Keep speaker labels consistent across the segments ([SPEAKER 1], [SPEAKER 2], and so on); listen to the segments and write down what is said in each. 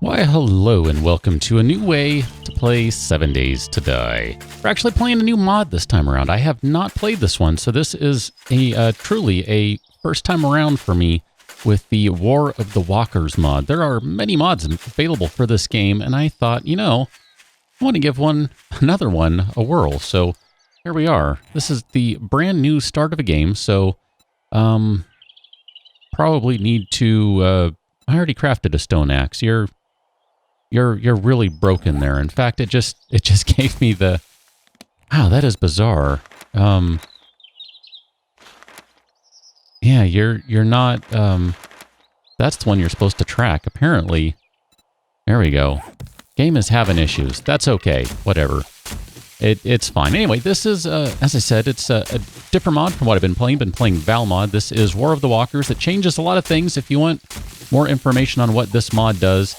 [SPEAKER 1] Why, hello and welcome to a new way to play 7 Days to Die. We're actually playing a new mod this time around. I have not played this one, so this is truly a first time around for me with the War of the Walkers mod. There are many mods available for this game, and I thought, you know, I want to give another one a whirl. So here we are. This is the brand new start of a game, so probably need to. I already crafted a stone axe. You're really broken there. In fact, it just gave me the. Wow, that is bizarre. Yeah, you're not. That's the one you're supposed to track. Apparently, there we go. Game is having issues. That's okay. Whatever. It's fine. Anyway, this is, as I said, it's a different mod from what I've been playing. Been playing Val mod. This is War of the Walkers. It changes a lot of things. If you want more information on what this mod does,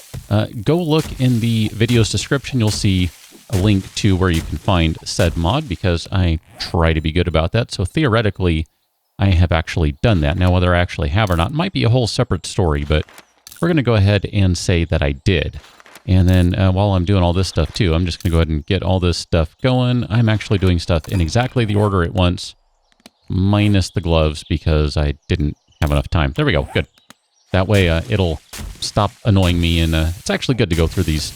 [SPEAKER 1] go look in the video's description. You'll see a link to where you can find said mod, because I try to be good about that. So theoretically, I have actually done that. Now, whether I actually have or not might be a whole separate story, but we're going to go ahead and say that I did. And then while I'm doing all this stuff too, I'm just going to go ahead and get all this stuff going. I'm actually doing stuff in exactly the order it wants, minus the gloves, because I didn't have enough time. There we go. Good. That way it'll stop annoying me, and it's actually good to go through these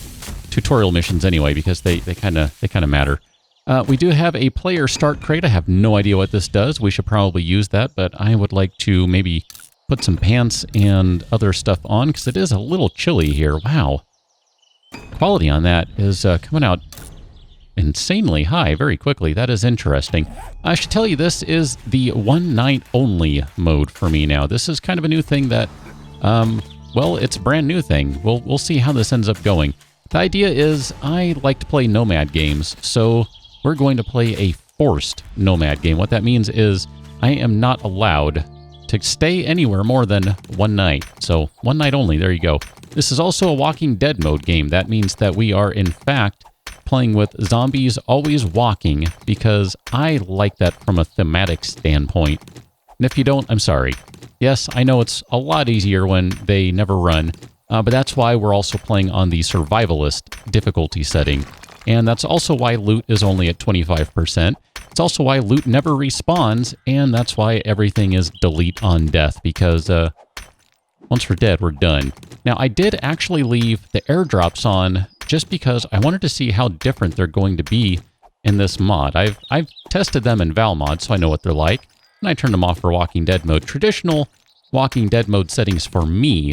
[SPEAKER 1] tutorial missions anyway, because they kind of matter. We do have a player start crate. I have no idea what this does. We should probably use that, but I would like to maybe put some pants and other stuff on, because it is a little chilly here. Wow. Quality on that is coming out insanely high very quickly. That is interesting. I should tell you, this is the one night only mode for me now. This is kind of a new thing that, well, it's a brand new thing. We'll see how this ends up going. The idea is I like to play nomad games, so we're going to play a forced nomad game. What that means is I am not allowed to stay anywhere more than one night. So one night only, there you go. This is also a Walking Dead mode game. That means that we are, in fact, playing with zombies always walking, because I like that from a thematic standpoint. And if you don't, I'm sorry. Yes, I know it's a lot easier when they never run, but that's why we're also playing on the survivalist difficulty setting. And that's also why loot is only at 25%. It's also why loot never respawns, and that's why everything is delete on death, because once we're dead, we're done. Now, I did actually leave the airdrops on just because I wanted to see how different they're going to be in this mod. I've tested them in Val mod, so I know what they're like, and I turned them off for Walking Dead mode. Traditional Walking Dead mode settings for me,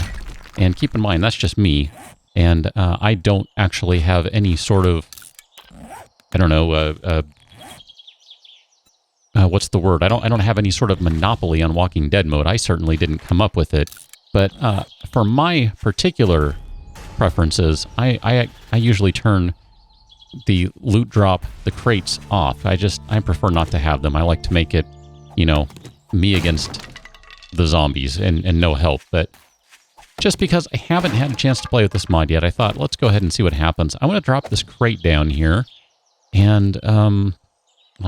[SPEAKER 1] and keep in mind, that's just me, and I don't actually have any sort of, I don't know, what's the word? I don't have any sort of monopoly on Walking Dead mode. I certainly didn't come up with it. But for my particular preferences, I usually turn the loot drop, the crates off. I prefer not to have them. I like to make it, you know, me against the zombies and no help. But just because I haven't had a chance to play with this mod yet, I thought, let's go ahead and see what happens. I want to drop this crate down here, and I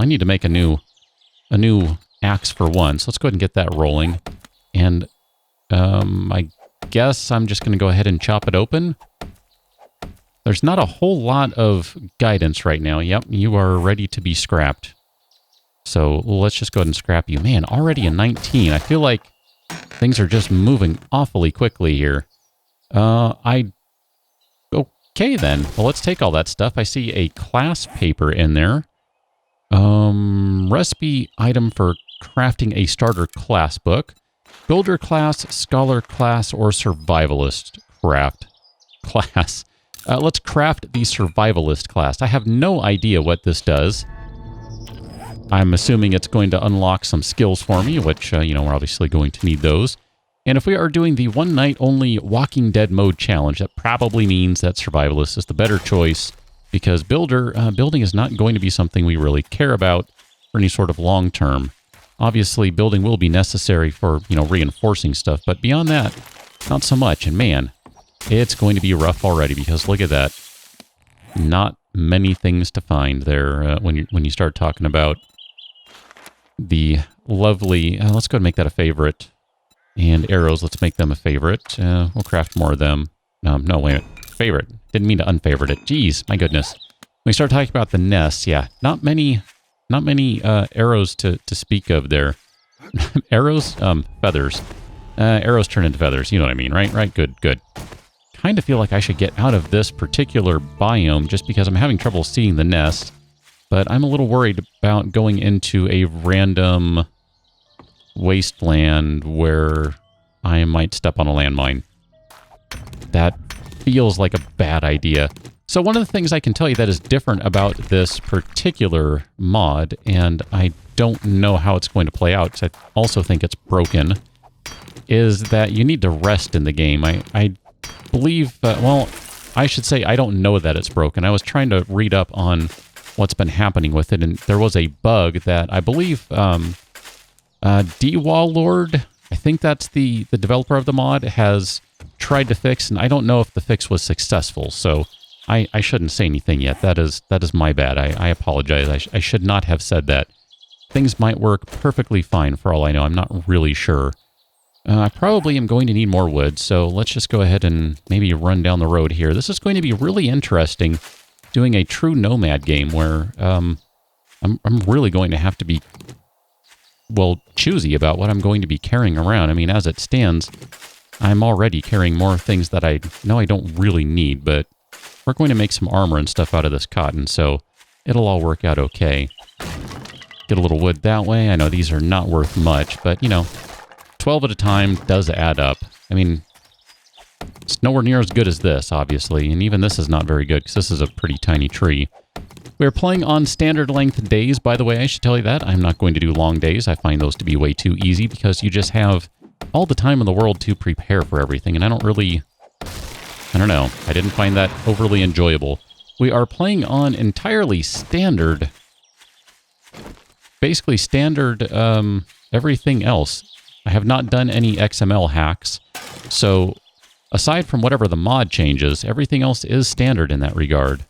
[SPEAKER 1] need to make a new axe for one. So let's go ahead and get that rolling. And I guess I'm just going to go ahead and chop it open. There's not a whole lot of guidance right now. Yep, you are ready to be scrapped. So let's just go ahead and scrap you. Man, already a 19. I feel like things are just moving awfully quickly here. Okay then. Well, let's take all that stuff. I see a class paper in there. Recipe item for crafting a starter class book. Builder class, scholar class, or survivalist craft class. Let's craft the survivalist class. I have no idea what this does. I'm assuming it's going to unlock some skills for me, which, you know, we're obviously going to need those. And if we are doing the one night only Walking Dead mode challenge, that probably means that survivalist is the better choice, because building is not going to be something we really care about for any sort of long term. Obviously, building will be necessary for, you know, reinforcing stuff, but beyond that, not so much. And man, it's going to be rough already, because look at that. Not many things to find there when you start talking about the lovely... let's go ahead and make that a favorite. And arrows, let's make them a favorite. We'll craft more of them. No, wait a minute. Favorite. Didn't mean to unfavorite it. Jeez, my goodness. When we start talking about the nests, yeah, not many arrows to speak of there. Arrows? Feathers. Arrows turn into feathers. You know what I mean, right? Right, good. Kind of feel like I should get out of this particular biome just because I'm having trouble seeing the nest. But I'm a little worried about going into a random wasteland where I might step on a landmine. That feels like a bad idea. So one of the things I can tell you that is different about this particular mod, and I don't know how it's going to play out, because I also think it's broken, is that you need to rest in the game. I believe, well, I should say I don't know that it's broken. I was trying to read up on what's been happening with it, and there was a bug that I believe D-Wall Lord, I think that's the developer of the mod, has tried to fix, and I don't know if the fix was successful, so I shouldn't say anything yet. That is my bad. I apologize. I should not have said that. Things might work perfectly fine for all I know. I'm not really sure. I probably am going to need more wood, so let's just go ahead and maybe run down the road here. This is going to be really interesting, doing a true nomad game where I'm really going to have to be, well, choosy about what I'm going to be carrying around. I mean, as it stands, I'm already carrying more things that I know I don't really need, but we're going to make some armor and stuff out of this cotton, so it'll all work out okay. Get a little wood that way. I know these are not worth much, but, you know, 12 at a time does add up. I mean, it's nowhere near as good as this, obviously, and even this is not very good because this is a pretty tiny tree. We're playing on standard length days, by the way. I should tell you that. I'm not going to do long days. I find those to be way too easy because you just have all the time in the world to prepare for everything, and I don't know. I didn't find that overly enjoyable. We are playing on entirely standard, basically standard everything else. I have not done any XML hacks, so aside from whatever the mod changes, everything else is standard in that regard.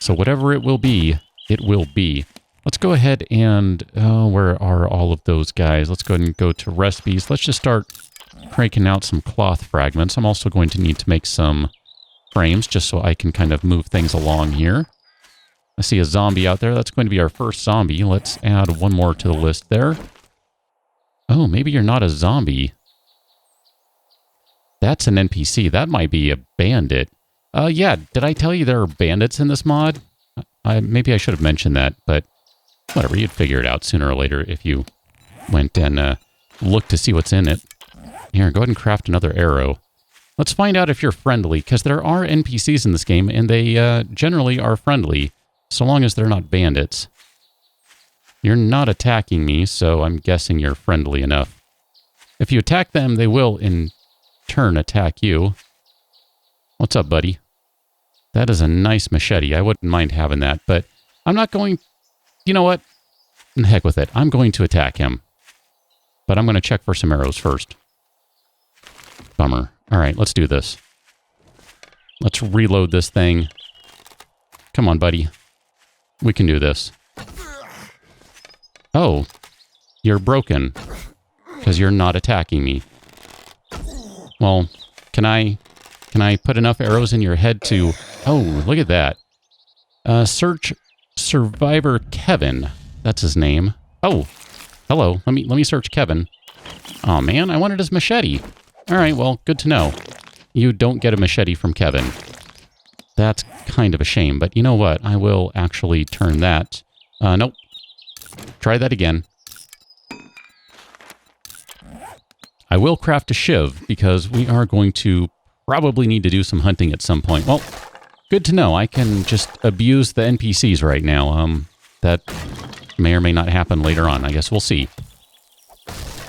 [SPEAKER 1] So whatever it will be, it will be. Let's go ahead and, where are all of those guys? Let's go ahead and go to recipes. Let's just start cranking out some cloth fragments. I'm also going to need to make some frames just so I can kind of move things along here. I see a zombie out there. That's going to be our first zombie. Let's add one more to the list there. Oh, maybe you're not a zombie. That's an NPC. That might be a bandit. Yeah, did I tell you there are bandits in this mod? Maybe I should have mentioned that, but whatever, you'd figure it out sooner or later if you went and looked to see what's in it. Here, go ahead and craft another arrow. Let's find out if you're friendly, because there are NPCs in this game, and they generally are friendly, so long as they're not bandits. You're not attacking me, so I'm guessing you're friendly enough. If you attack them, they will, in turn, attack you. What's up, buddy? That is a nice machete. I wouldn't mind having that, but I'm not going... You know what? The heck with it. I'm going to attack him. But I'm going to check for some arrows first. Bummer. All right, let's do this. Let's reload this thing. Come on, buddy. We can do this. Oh, you're broken because you're not attacking me. Well, can I put enough arrows in your head to... Oh, look at that. Search Survivor Kevin. That's his name. Oh, hello. Let me search Kevin. Oh man, I wanted his machete. All right, well, good to know. You don't get a machete from Kevin. That's kind of a shame, but you know what? I will actually turn that. Nope. Try that again. I will craft a shiv because we are going to probably need to do some hunting at some point. Well, good to know. I can just abuse the NPCs right now. That may or may not happen later on. I guess we'll see.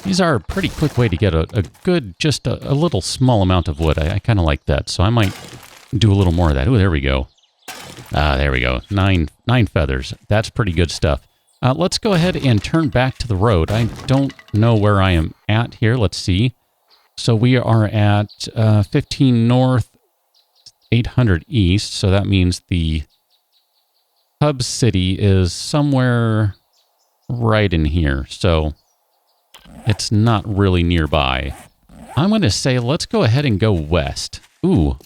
[SPEAKER 1] These are a pretty quick way to get a good, just a little small amount of wood. I kind of like that, so I might do a little more of that. Oh, there we go. There we go. Nine feathers. That's pretty good stuff. Let's go ahead and turn back to the road. I don't know where I am at here. Let's see. So we are at 15 north, 800 east. So that means the hub city is somewhere right in here. So it's not really nearby. I'm going to say let's go ahead and go west. Ooh,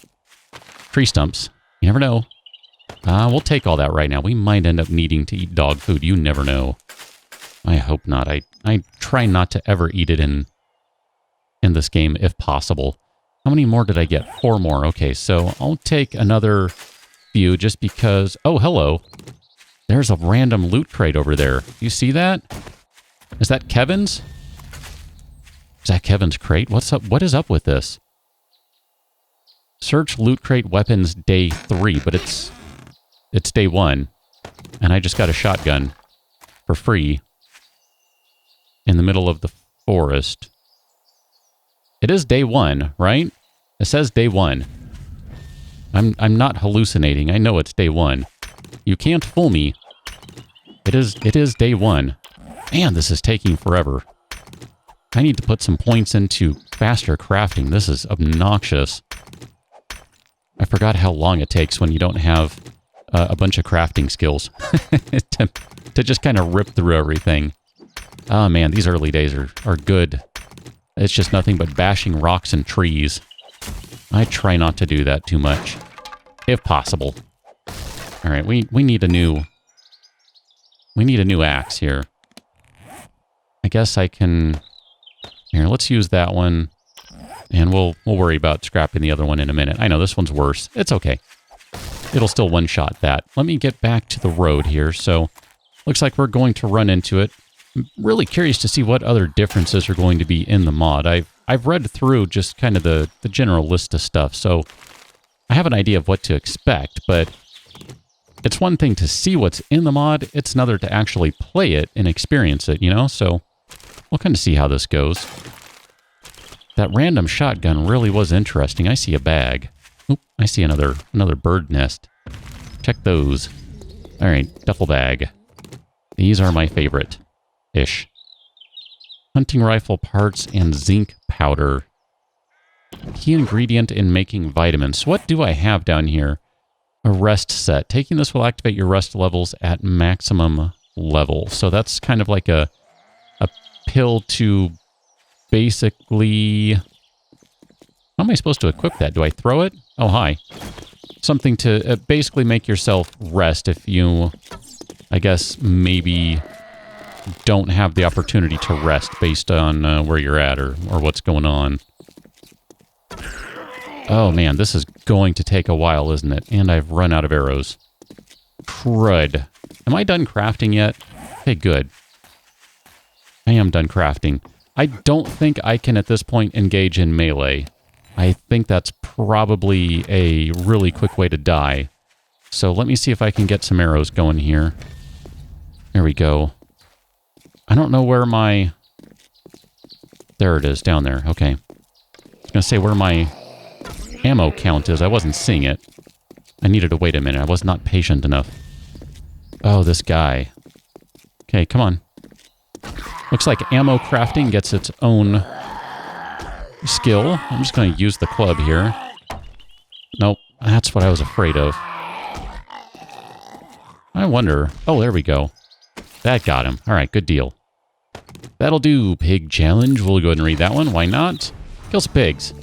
[SPEAKER 1] Tree stumps. You never know. We'll take all that right now. We might end up needing to eat dog food. You never know. I hope not. I try not to ever eat it in this game if possible. How many more did I get? 4 more. Okay, so I'll take another few just because... Oh, hello. There's a random loot crate over there. You see that? Is that Kevin's? Is that Kevin's crate? What's up? What is up with this? Search loot crate weapons day 3, but it's day 1. And I just got a shotgun for free in the middle of the forest. It is day 1, right? It says day 1. I'm not hallucinating. I know it's day 1. You can't fool me. It is day 1. Man, this is taking forever. I need to put some points into faster crafting. This is obnoxious. I forgot how long it takes when you don't have a bunch of crafting skills to just kind of rip through everything. Oh man, these early days are good. It's just nothing but bashing rocks and trees. I try not to do that too much, if possible. All right, we need a new axe here. I guess I can. Here, let's use that one, and we'll worry about scrapping the other one in a minute. I know this one's worse. It's okay. It'll still one-shot that. Let me get back to the road here. So, looks like we're going to run into it. I'm really curious to see what other differences are going to be in the mod. I've read through just kind of the general list of stuff, so I have an idea of what to expect, but it's one thing to see what's in the mod, it's another to actually play it and experience it, you know? So we'll kind of see how this goes. That random shotgun really was interesting. I see a bag. Oop, I see another bird nest. Check those. All right, duffel bag. These are my favorite-ish. Hunting rifle parts and zinc powder. Key ingredient in making vitamins. What do I have down here? A rest set. Taking this will activate your rest levels at maximum level. So that's kind of like a pill to basically... How am I supposed to equip that? Do I throw it? Oh, hi. Something to basically make yourself rest if you, I guess, maybe don't have the opportunity to rest based on where you're at or what's going on. Oh man, this is going to take a while, isn't it? And I've run out of arrows. Crud. Am I done crafting yet? Okay, good. I am done crafting. I don't think I can at this point engage in melee. I think that's probably a really quick way to die. So let me see if I can get some arrows going here. There we go. I don't know where my... There it is, down there. Okay. I was going to say where my ammo count is. I wasn't seeing it. I needed to wait a minute. I was not patient enough. Oh, this guy. Okay, come on. Looks like ammo crafting gets its own skill. I'm just going to use the club here. Nope, that's what I was afraid of. I wonder... Oh, there we go. That got him. All right, good deal. That'll do, pig challenge. We'll go ahead and read that one. Why not? Kill some pigs.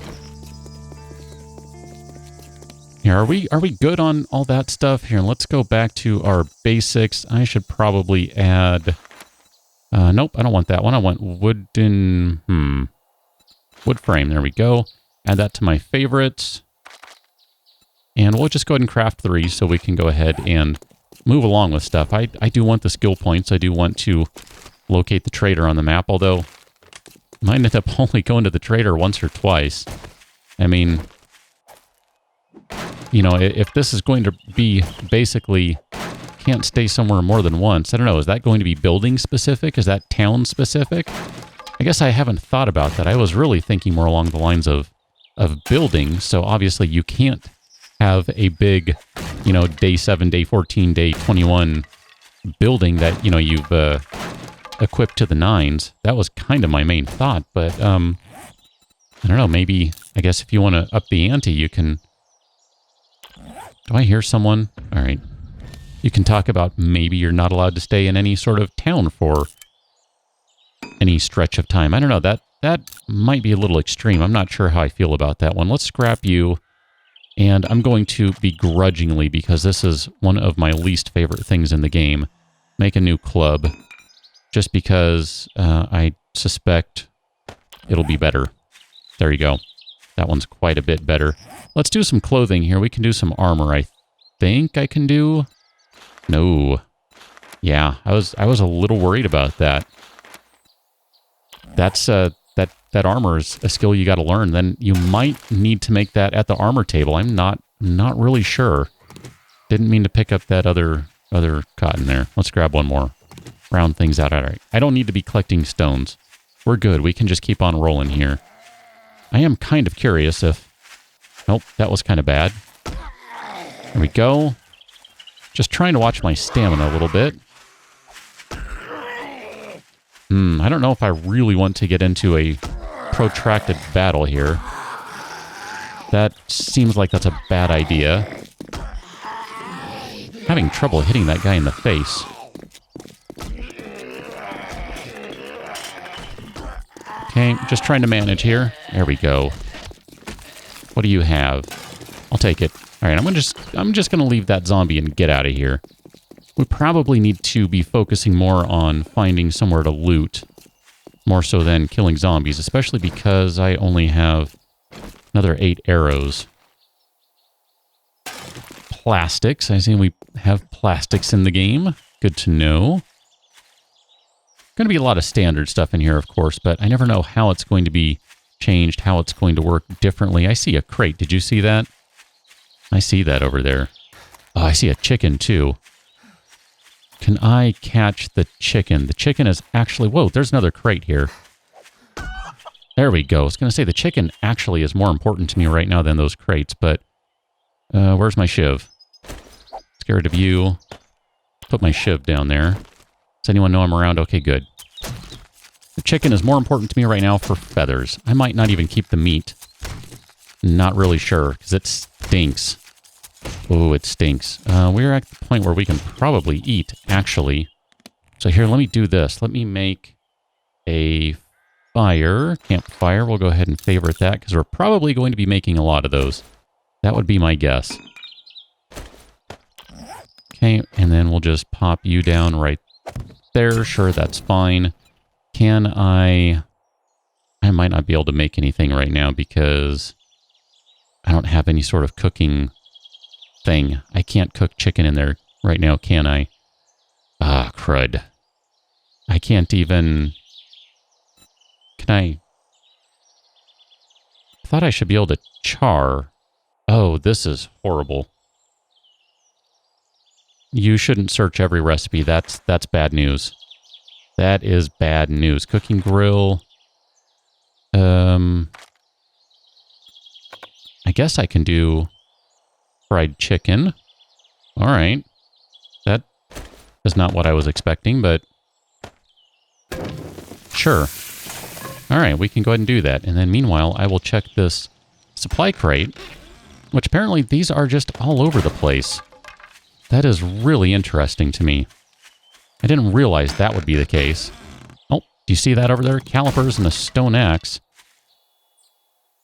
[SPEAKER 1] Here, are we good on all that stuff? Here, let's go back to our basics. I should probably add... nope, I don't want that one. I want wooden... Wood frame. There we go. Add that to my favorites. And we'll just go ahead and craft 3 so we can go ahead and move along with stuff. I do want the skill points. I do want to locate the trader on the map, although I might end up only going to the trader once or twice. I mean, you know, if this is going to be basically can't stay somewhere more than once, I don't know, is that going to be building specific? Is that town specific? I guess I haven't thought about that. I was really thinking more along the lines of building, so obviously you can't have a big, you know, day 7, day 14, day 21 building that, you know, you've equipped to the nines. That was kind of my main thought, but I don't know, maybe, I guess if you want to up the ante, you can... Do I hear someone? All right. You can talk about maybe you're not allowed to stay in any sort of town for any stretch of time. I don't know, that might be a little extreme. I'm not sure how I feel about that one. Let's scrap you. And I'm going to begrudgingly, because this is one of my least favorite things in the game, make a new club. Just because I suspect it'll be better. There you go. That one's quite a bit better. Let's do some clothing here. We can do some armor, I think I can do. No. Yeah, I was a little worried about that. That's that armor is a skill you got to learn. Then you might need to make that at the armor table. I'm not really sure. Didn't mean to pick up that other cotton there. Let's grab one more. Round things out. All right. I don't need to be collecting stones. We're good. We can just keep on rolling here. I am kind of curious if... Nope, that was kind of bad. There we go. Just trying to watch my stamina a little bit. I don't know if I really want to get into a protracted battle here. That seems like that's a bad idea. Having trouble hitting that guy in the face. Okay, just trying to manage here. There we go. What do you have? I'll take it. All right, I'm just going to leave that zombie and get out of here. We probably need to be focusing more on finding somewhere to loot, more so than killing zombies, especially because I only have another 8 arrows. Plastics. I see we have plastics in the game. Good to know. Going to be a lot of standard stuff in here, of course, but I never know how it's going to be changed, how it's going to work differently. I see a crate. Did you see that? I see that over there. Oh, I see a chicken, too. Can I catch the chicken? The chicken is actually... Whoa, there's another crate here. There we go. I was going to say the chicken actually is more important to me right now than those crates, but... where's my shiv? Scared of you. Put my shiv down there. Does anyone know I'm around? Okay, good. The chicken is more important to me right now for feathers. I might not even keep the meat. Not really sure, because it stinks. Oh, it stinks. We're at the point where we can probably eat, actually. So here, let me do this. Let me make a fire. Campfire. We'll go ahead and favorite that, because we're probably going to be making a lot of those. That would be my guess. Okay, and then we'll just pop you down right there. Sure, that's fine. Can I might not be able to make anything right now because I don't have any sort of cooking thing. I can't cook chicken in there right now, can I? Ah, crud. I can't even... Can I thought I should be able to char. Oh, this is horrible. You shouldn't search every recipe. That's bad news. That is bad news. Cooking grill. I guess I can do fried chicken. All right. That is not what I was expecting, but sure. All right, we can go ahead and do that. And then meanwhile, I will check this supply crate, which apparently these are just all over the place. That is really interesting to me. I didn't realize that would be the case. Oh, do you see that over there? Calipers and a stone axe.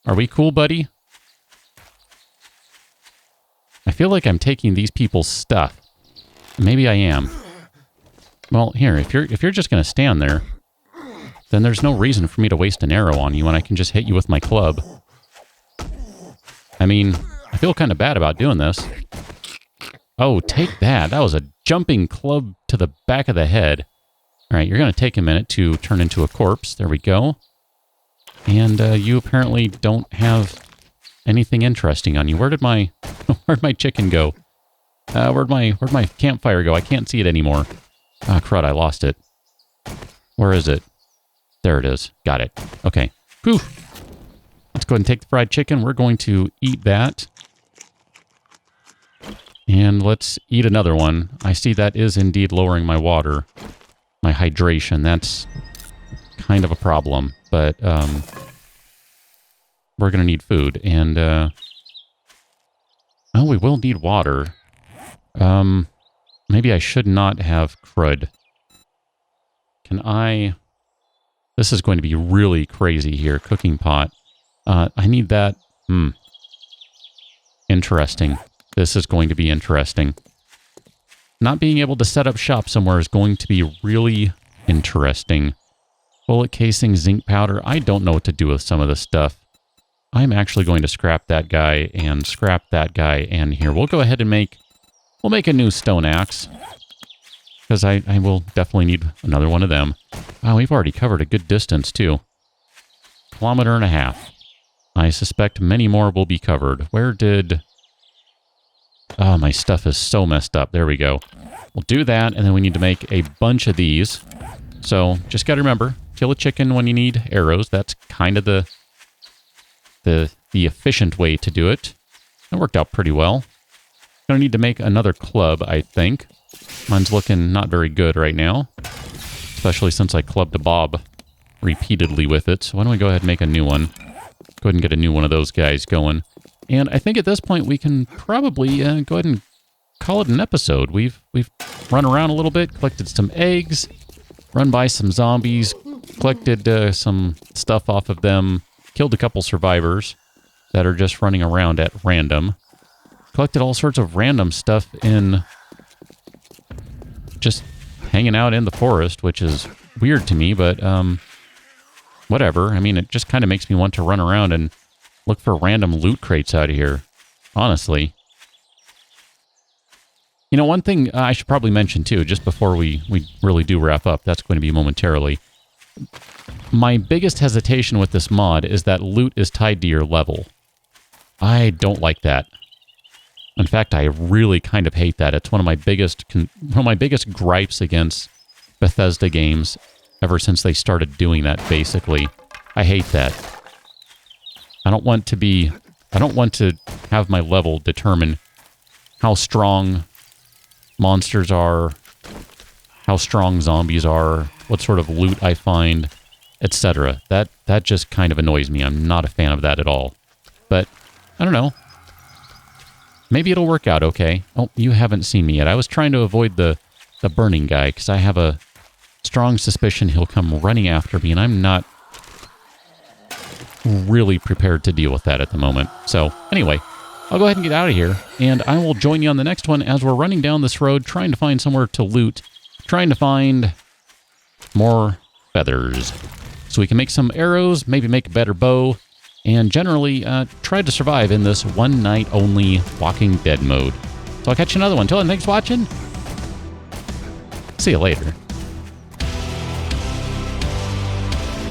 [SPEAKER 1] Are we cool, buddy? I feel like I'm taking these people's stuff. Maybe I am. Well, here, if you're just going to stand there, then there's no reason for me to waste an arrow on you and I can just hit you with my club. I mean, I feel kind of bad about doing this. Oh, take that. That was a jumping club to the back of the head. All right, you're going to take a minute to turn into a corpse. There we go. And you apparently don't have anything interesting on you. Where'd my chicken go? Where'd my campfire go? I can't see it anymore. Ah, crud, I lost it. Where is it? There it is. Got it. Okay. Whew. Let's go ahead and take the fried chicken. We're going to eat that. And let's eat another one. I see that is indeed lowering my water. My hydration. That's kind of a problem. But we're going to need food. And, oh, we will need water. Maybe I should not have crud. Can I... This is going to be really crazy here. Cooking pot. I need that. Interesting. This is going to be interesting. Not being able to set up shop somewhere is going to be really interesting. Bullet casing, zinc powder. I don't know what to do with some of this stuff. I'm actually going to scrap that guy and scrap that guy. And here, we'll go ahead and we'll make a new stone axe. Because I will definitely need another one of them. Wow, we've already covered a good distance too. 1.5 kilometers. I suspect many more will be covered. Where did... Oh, my stuff is so messed up. There we go. We'll do that, and then we need to make a bunch of these. So, just got to remember, kill a chicken when you need arrows. That's kind of the efficient way to do it. That worked out pretty well. Gonna need to make another club, I think. Mine's looking not very good right now. Especially since I clubbed a bob repeatedly with it. So why don't we go ahead and make a new one. Go ahead and get a new one of those guys going. And I think at this point we can probably go ahead and call it an episode. We've run around a little bit, collected some eggs, run by some zombies, collected some stuff off of them, killed a couple survivors that are just running around at random. Collected all sorts of random stuff in just hanging out in the forest, which is weird to me, but whatever. I mean, it just kind of makes me want to run around and look for random loot crates out of here, honestly. You know, one thing I should probably mention, too, just before we really do wrap up, that's going to be momentarily. My biggest hesitation with this mod is that loot is tied to your level. I don't like that. In fact, I really kind of hate that. It's one of my biggest gripes against Bethesda games ever since they started doing that, basically. I hate that. I don't want to have my level determine how strong monsters are, how strong zombies are, what sort of loot I find, etc. That just kind of annoys me. I'm not a fan of that at all. But, I don't know. Maybe it'll work out okay. Oh, you haven't seen me yet. I was trying to avoid the burning guy, because I have a strong suspicion he'll come running after me, and I'm not really prepared to deal with that at the moment. So, anyway, I'll go ahead and get out of here, and I will join you on the next one as we're running down this road, trying to find somewhere to loot, trying to find more feathers, so we can make some arrows, maybe make a better bow, and generally try to survive in this one-night-only Walking Dead mode. So I'll catch you another one. Until then, thanks for watching. See you later.